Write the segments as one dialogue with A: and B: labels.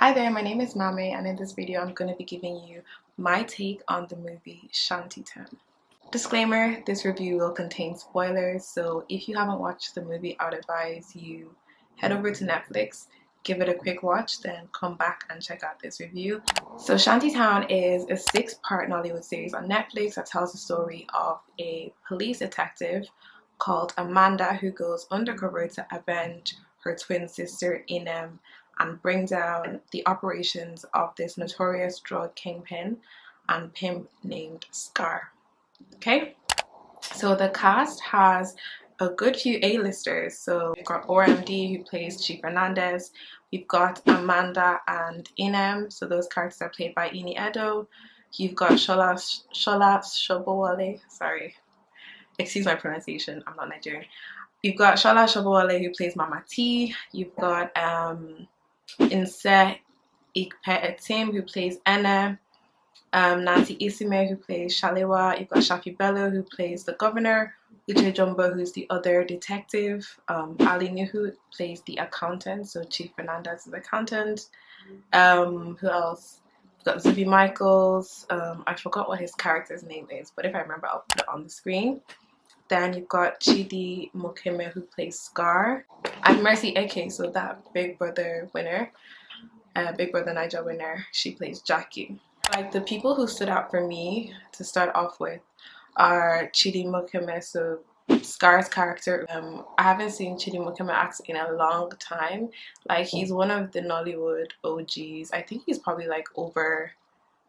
A: Hi there, my name is Mame, and in this video I'm going to be giving you my take on the movie Shanty. Disclaimer, this review will contain spoilers, so if you haven't watched the movie, I would advise you head over to Netflix, give it a quick watch, then come back and check out this review. So Shantytown is a 6-part Nollywood series on Netflix that tells the story of a police detective called Amanda who goes undercover to avenge her twin sister Inem and bring down the operations of this notorious drug kingpin and pimp named Scar. Okay, so the cast has a good few A-listers. So we've got RMD who plays Chief Fernandez. We've got Amanda and Inem, so those characters are played by Ini Edo. You've got Sola Sobowale, sorry, excuse my pronunciation, I'm not Nigerian. You've got Sola Sobowale who plays Mama T. You've got Nse Ikpe-Etim who plays Anna. Nse Isime who plays Shalewa. You've got Shafi Bello who plays the governor. Uche Jombo who's the other detective. Ali Nuhu plays the accountant, so Chief Fernandez is the accountant. Who else? We've got Zubby Michaels. I forgot what his character's name is, but if I remember I'll put it on the screen. Then you've got Chidi Mokeme who plays Scar. And Mercy Eke, so that Big Brother winner, Big Brother Niger winner, she plays Jackie. Like the people who stood out for me to start off with are Chidi Mokeme, so Scar's character. I haven't seen Chidi Mokeme act in a long time. Like he's one of the Nollywood OGs. I think he's probably like over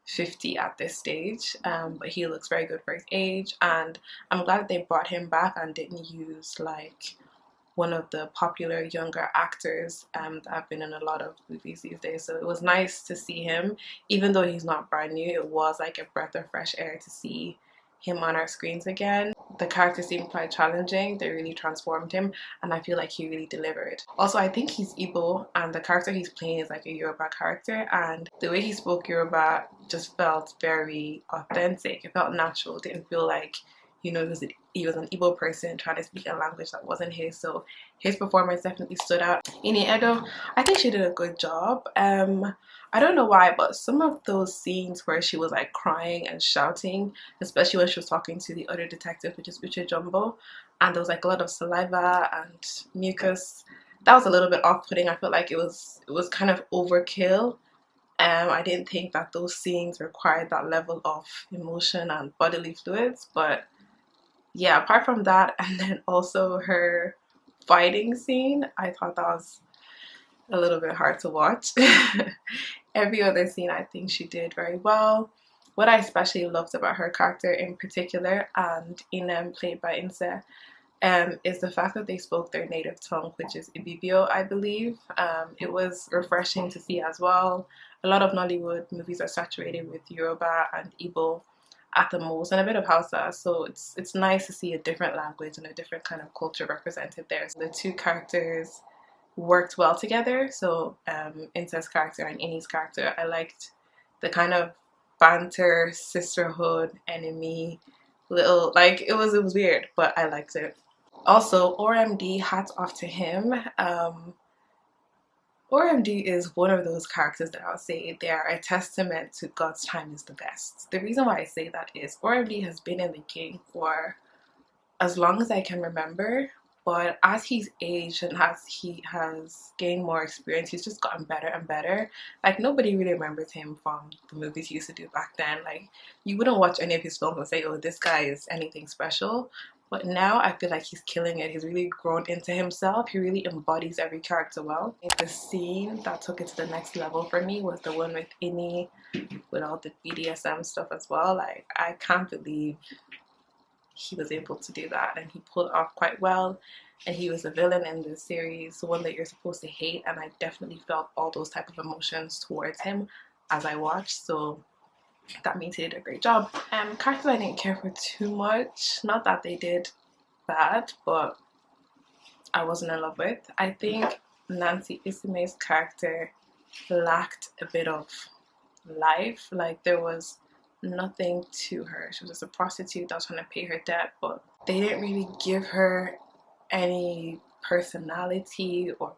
A: 50 at this stage, but he looks very good for his age, and I'm glad they brought him back and didn't use like one of the popular younger actors that have been in a lot of movies these days. So it was nice to see him, even though he's not brand new. It was like a breath of fresh air to see him on our screens again. The character seemed quite challenging. They really transformed him, and I feel like he really delivered. Also, I think he's Igbo, and the character he's playing is like a Yoruba character, and the way he spoke Yoruba just felt very authentic. It felt natural. It didn't feel like, you know, he was an Igbo person trying to speak a language that wasn't his. So his performance definitely stood out. Ini Edo, I think she did a good job. I don't know why, but some of those scenes where she was like crying and shouting, especially when she was talking to the other detective, which is Uche Jombo, and there was like a lot of saliva and mucus, that was a little bit off-putting. I felt like it was kind of overkill. I didn't think that those scenes required that level of emotion and bodily fluids, but yeah, apart from that, and then also her fighting scene, I thought that was a little bit hard to watch. Every other scene I think she did very well. What I especially loved about her character in particular, and Inem played by Nse, is the fact that they spoke their native tongue, which is Ibibio, I believe. It was refreshing to see as well. A lot of Nollywood movies are saturated with Yoruba and Igbo at the most, and a bit of Hausa, so it's nice to see a different language and a different kind of culture represented there. So the two characters worked well together. So Ince's character and Ini's character, I liked the kind of banter, sisterhood, enemy, little, like it was weird, but I liked it. Also, RMD, hats off to him. RMD is one of those characters that I'll say they are a testament to God's time is the best. The reason why I say that is RMD has been in the game for as long as I can remember, but as he's aged and as he has gained more experience, he's just gotten better and better. Like nobody really remembers him from the movies he used to do back then. Like you wouldn't watch any of his films and say, oh, this guy is anything special. But now I feel like he's killing it. He's really grown into himself. He really embodies every character well. The scene that took it to the next level for me was the one with Ini, with all the BDSM stuff as well. Like I can't believe he was able to do that, and he pulled off quite well. And he was a villain in the series, the one that you're supposed to hate, and I definitely felt all those type of emotions towards him as I watched. So that means he did a great job. Characters I didn't care for too much. Not that they did bad, but I wasn't in love with. I think Nse Isime's character lacked a bit of life. Like there was nothing to her. She was just a prostitute that was trying to pay her debt, but they didn't really give her any personality, or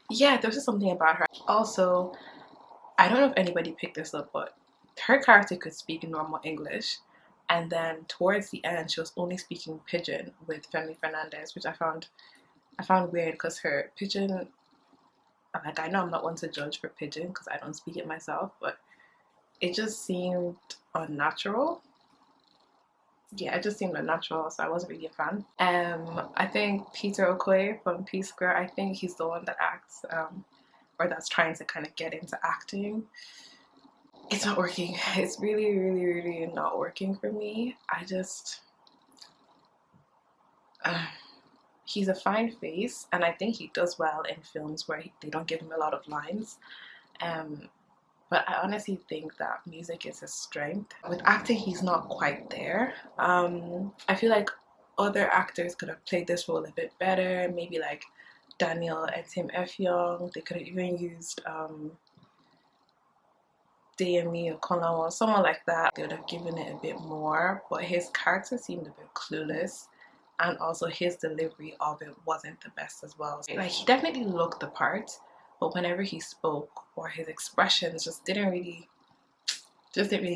A: yeah, there was just something about her. Also, I don't know if anybody picked this up, but her character could speak normal English, and then towards the end she was only speaking pidgin with Femi Fernandez, which I found weird because her pidgin, like, I know I'm not one to judge for pidgin because I don't speak it myself, but it just seemed unnatural. Yeah, it just seemed unnatural, so I wasn't really a fan. I think Peter Okoye from P Square, I think he's the one that acts, or that's trying to kind of get into acting. It's not working. It's really, really, really not working for me. I just, he's a fine face, and I think he does well in films where they don't give him a lot of lines. But I honestly think that music is his strength. With acting, he's not quite there. I feel like other actors could have played this role a bit better. Maybe like Daniel Etim Effiong. They could have even used Deyemi Okola or someone like that. They would have given it a bit more. But his character seemed a bit clueless. And also his delivery of it wasn't the best as well. Like, he definitely looked the part, but whenever he spoke or his expressions just didn't really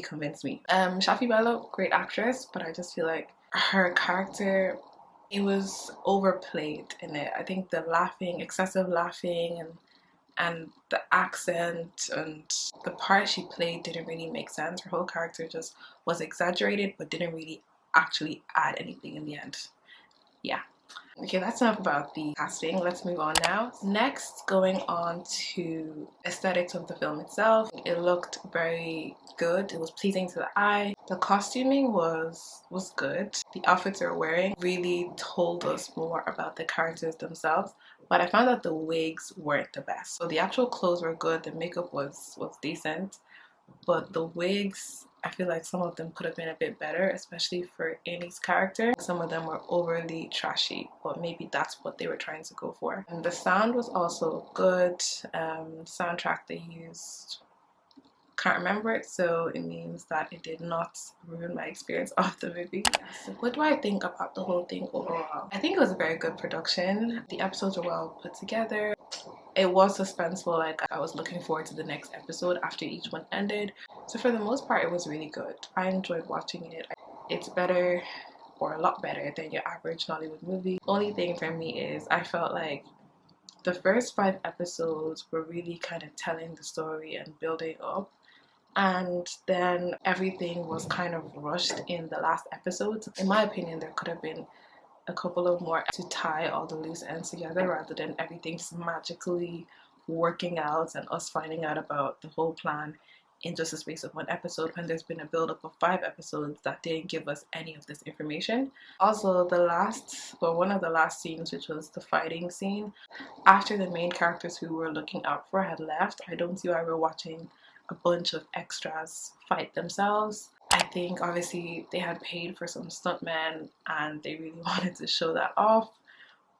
A: convince me. Shafi Bello, great actress, but I just feel like her character, it was overplayed in it. I think the laughing, excessive laughing, and the accent and the part she played didn't really make sense. Her whole character just was exaggerated but didn't really actually add anything in the end. Yeah. Okay, that's enough about the casting. Let's move on now. Next, going on to aesthetics of the film itself. It looked very good. It was pleasing to the eye. The costuming was good. The outfits they were wearing really told us more about the characters themselves, but I found that the wigs weren't the best. So the actual clothes were good, the makeup was decent, but the wigs, I feel like some of them could have been a bit better, especially for Annie's character. Some of them were overly trashy, but maybe that's what they were trying to go for. And the sound was also good. Soundtrack they used, can't remember it, so it means that it did not ruin my experience of the movie. So what do I think about the whole thing overall? I think it was a very good production. The episodes were well put together. It was suspenseful, like I was looking forward to the next episode after each one ended. So for the most part, it was really good. I enjoyed watching it. It's better, or a lot better, than your average Nollywood movie. Only thing for me is I felt like the first 5 episodes were really kind of telling the story and building up, and then everything was kind of rushed in the last episode. In my opinion, there could have been a couple of more to tie all the loose ends together rather than everything just magically working out and us finding out about the whole plan in just the space of 1 episode, when there's been a build-up of 5 episodes that didn't give us any of this information. Also, one of the last scenes, which was the fighting scene, after the main characters who we were looking out for had left, I don't see why we're watching a bunch of extras fight themselves. I think obviously they had paid for some stuntmen and they really wanted to show that off,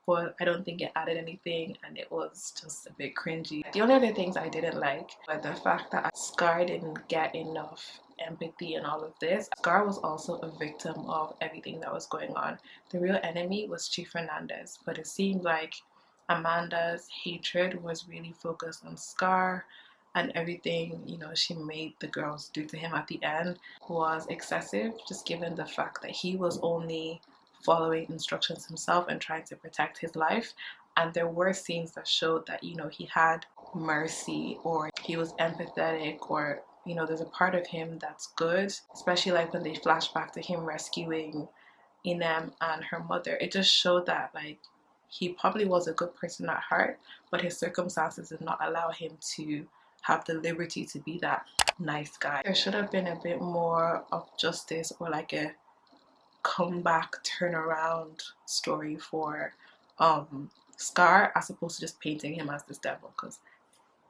A: but I don't think it added anything and it was just a bit cringy. The only other things I didn't like were the fact that Scar didn't get enough empathy in all of this. Scar was also a victim of everything that was going on. The real enemy was Chief Fernandez, but it seemed like Amanda's hatred was really focused on Scar, and everything, you know, she made the girls do to him at the end was excessive, just given the fact that he was only following instructions himself and trying to protect his life. And there were scenes that showed that, you know, he had mercy or he was empathetic, or, you know, there's a part of him that's good, especially like when they flash back to him rescuing Inem and her mother. It just showed that, like, he probably was a good person at heart, but his circumstances did not allow him to have the liberty to be that nice guy. There should have been a bit more of justice, or like a comeback turnaround story for Scar, as opposed to just painting him as this devil, because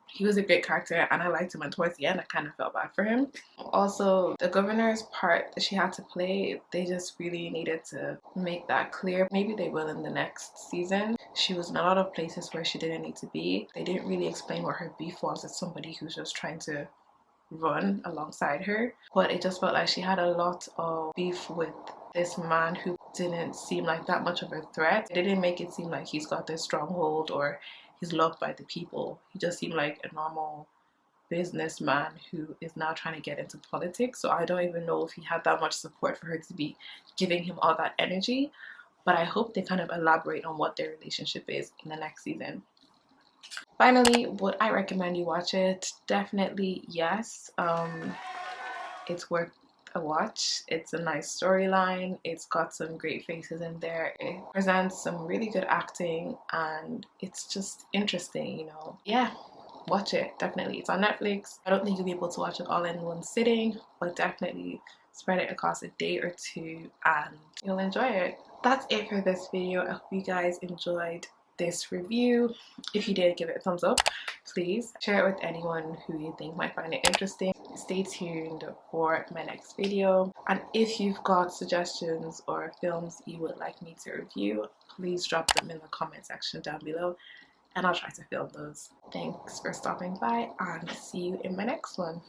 A: he was a great character and I liked him, and towards the end I kind of felt bad for him. Also, the governor's part that she had to play, they just really needed to make that clear. Maybe they will in the next season. She was in a lot of places where she didn't need to be. They didn't really explain what her beef was with somebody who's just trying to run alongside her, but it just felt like she had a lot of beef with this man who didn't seem like that much of a threat. It didn't make it seem like he's got this stronghold or he's loved by the people. He just seemed like a normal businessman who is now trying to get into politics. So I don't even know if he had that much support for her to be giving him all that energy. But I hope they kind of elaborate on what their relationship is in the next season. Finally, would I recommend you watch it? Definitely yes. It's worth a watch. It's a nice storyline. It's got some great faces in there. It presents some really good acting and it's just interesting, you know. Yeah, watch it. Definitely. It's on Netflix. I don't think you'll be able to watch it all in one sitting, but definitely spread it across a day or two and you'll enjoy it. That's it for this video. I hope you guys enjoyed this review. If you did, give it a thumbs up. Please share it with anyone who you think might find it interesting. Stay tuned for my next video, and if you've got suggestions or films you would like me to review, please drop them in the comment section down below and I'll try to film those. Thanks for stopping by and see you in my next one.